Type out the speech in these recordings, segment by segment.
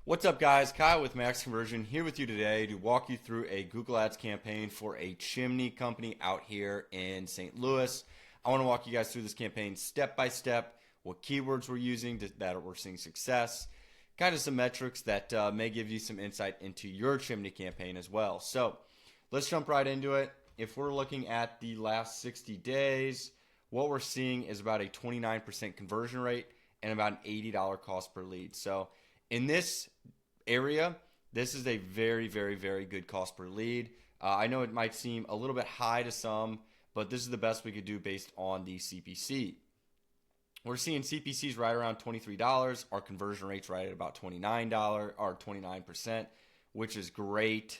What's up, guys? Kyle with Max Conversion here with you today to walk you through a Google Ads campaign for a chimney company out here in St. Louis. I want to walk you guys through this campaign step by step, what keywords we're using that we're seeing success, kind of some metrics that may give you some insight into your chimney campaign as well. So let's jump right into it. If we're looking at the last 60 days, what we're seeing is about a 29% conversion rate and about an $80 cost per lead. So in this area, this is a very, very, very good cost per lead. I know it might seem a little bit high to some, but this is the best we could do based on the CPC. We're seeing CPCs right around $23. Our conversion rate's right at about $29 or 29%, which is great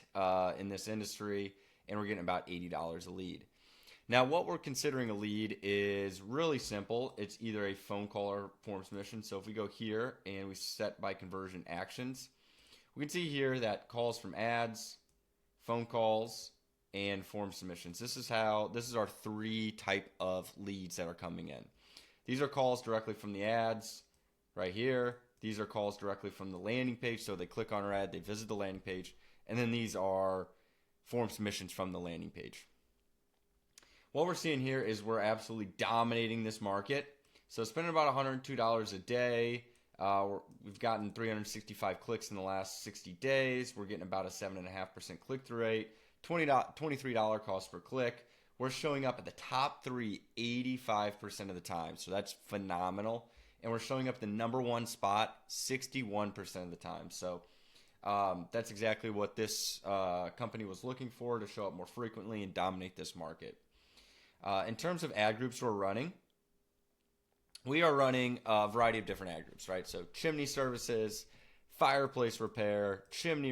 in this industry, and we're getting about $80 a lead. Now, what we're considering a lead is really simple. It's either a phone call or form submission. So if we go here and we set by conversion actions, we can see here that calls from ads, phone calls, and form submissions. This is our three type of leads that are coming in. These are calls directly from the ads right here. These are calls directly from the landing page. So they click on our ad, they visit the landing page, and then these are form submissions from the landing page. What we're seeing here is we're absolutely dominating this market. So spending about $102 a day. We've gotten 365 clicks in the last 60 days. We're getting about a 7.5% click-through rate, $23 cost per click. We're showing up at the top three 85% of the time. So that's phenomenal. And we're showing up at the number one spot 61% of the time. So that's exactly what this company was looking for, to show up more frequently and dominate this market. In terms of ad groups we're running, we are running a variety of different ad groups, right? So chimney services, fireplace repair, chimney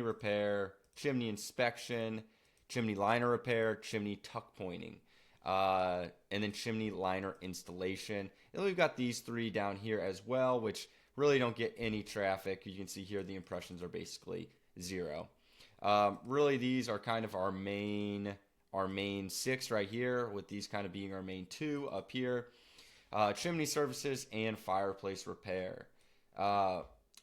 inspection, chimney liner repair, chimney tuck pointing, and then chimney liner installation. And we've got these three down here as well, which really don't get any traffic. You can see here the impressions are basically zero. Really, these are kind of our main six right here, with these kind of being our main two up here. Chimney services and fireplace repair.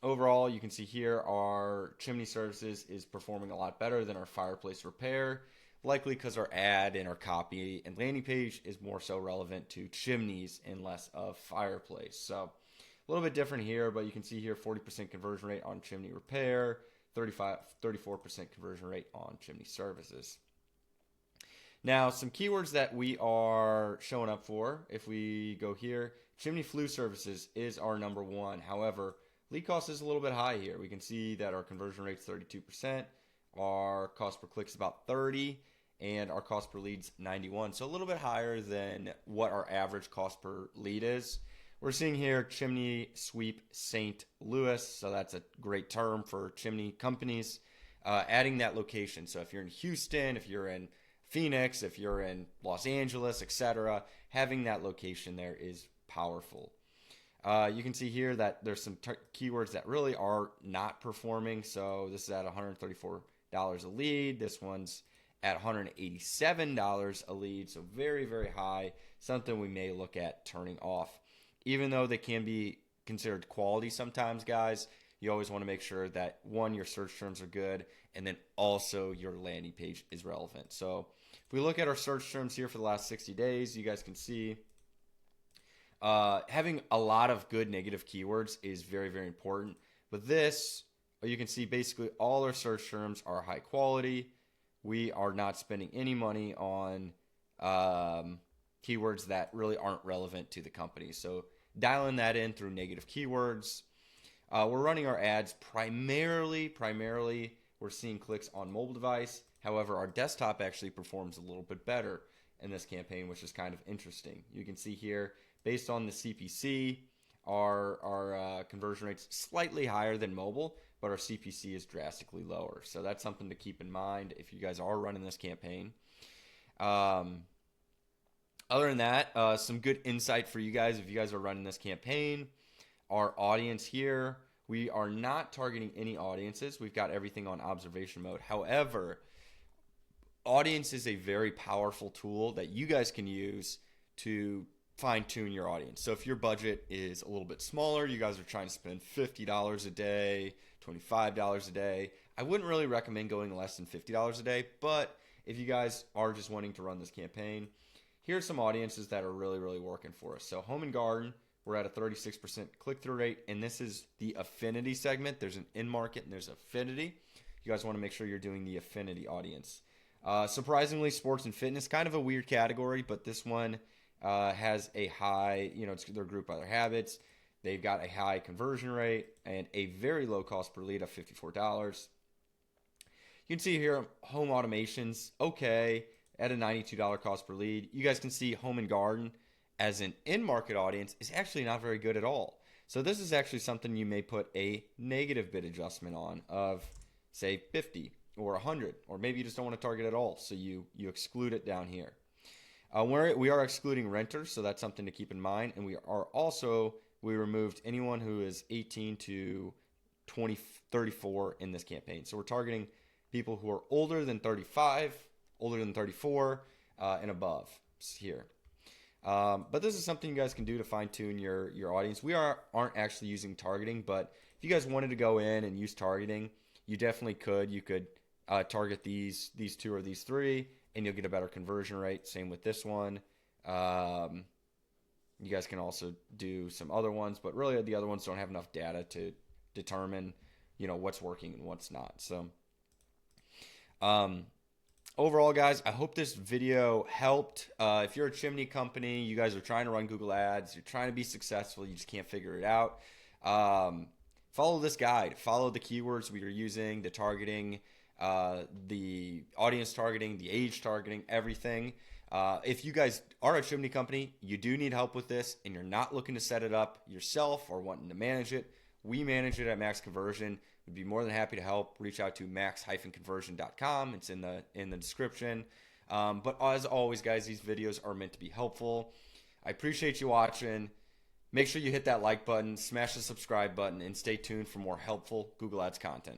Overall, you can see here our chimney services is performing a lot better than our fireplace repair, likely because our ad and our copy and landing page is more so relevant to chimneys and less of fireplace. So a little bit different here, but you can see here 40% conversion rate on chimney repair, 34% conversion rate on chimney services. Now, some keywords that we are showing up for, if we go here, chimney flue services is our number one. However, lead cost is a little bit high here. We can see that our conversion rate is 32%, our cost per click is about 30, and our cost per lead is 91. So a little bit higher than what our average cost per lead is. We're seeing here chimney sweep St. Louis, so that's a great term for chimney companies. Adding that location. So if you're in Houston, if you're in Phoenix, if you're in Los Angeles, etc., having that location there is powerful. You can see here that there's some keywords that really are not performing. So this is at $134 a lead. This one's at $187 a lead. So very, very high. Something we may look at turning off. Even though they can be considered quality sometimes, guys, you always want to make sure that, one, your search terms are good, and then also your landing page is relevant. So if we look at our search terms here for the last 60 days, you guys can see having a lot of good negative keywords is very, very important. But this, you can see basically all our search terms are high quality. We are not spending any money on keywords that really aren't relevant to the company. So dialing that in through negative keywords. We're running our ads primarily we're seeing clicks on mobile device. However, our desktop actually performs a little bit better in this campaign, which is kind of interesting. You can see here, based on the CPC, our conversion rate's slightly higher than mobile, but our CPC is drastically lower. So that's something to keep in mind if you guys are running this campaign. Other than that, some good insight for you guys if you guys are running this campaign. Our audience here, we are not targeting any audiences. We've got everything on observation mode. However, audience is a very powerful tool that you guys can use to fine tune your audience. So if your budget is a little bit smaller, you guys are trying to spend $50 a day, $25 a day, I wouldn't really recommend going less than $50 a day. But if you guys are just wanting to run this campaign, here's some audiences that are really, really working for us. So home and garden, we're at a 36% click-through rate, and this is the affinity segment. There's an in-market and there's affinity. You guys want to make sure you're doing the affinity audience. Surprisingly, sports and fitness, kind of a weird category, but this one has a high, they're grouped by their habits. They've got a high conversion rate and a very low cost per lead of $54. You can see here, home automations, okay, at a $92 cost per lead. You guys can see home and garden as an in-market audience is actually not very good at all. So this is actually something you may put a negative bid adjustment on of, say, 50 or 100, or maybe you just don't want to target at all, so you exclude it down here. We are excluding renters, so that's something to keep in mind, and we removed anyone who is 18 to 34 in this campaign. So we're targeting people who are older than 35, older than 34, and above here. But this is something you guys can do to fine-tune your audience. We aren't actually using targeting, but if you guys wanted to go in and use targeting, you definitely could. You could target these two or these three, and you'll get a better conversion rate. Same with this one. You guys can also do some other ones, but really the other ones don't have enough data to determine, what's working and what's not. So, overall, guys, I hope this video helped. If you're a chimney company, you guys are trying to run Google Ads, you're trying to be successful, you just can't figure it out. Follow this guide. Follow the keywords we are using, the targeting, the audience targeting, the age targeting, everything. If you guys are a chimney company, you do need help with this, and you're not looking to set it up yourself or wanting to manage it, we manage it at Max Conversion. We'd be more than happy to help. Reach out to max-conversion.com. It's in the description. But as always, guys, these videos are meant to be helpful. I appreciate you watching. Make sure you hit that like button, smash the subscribe button, and stay tuned for more helpful Google Ads content.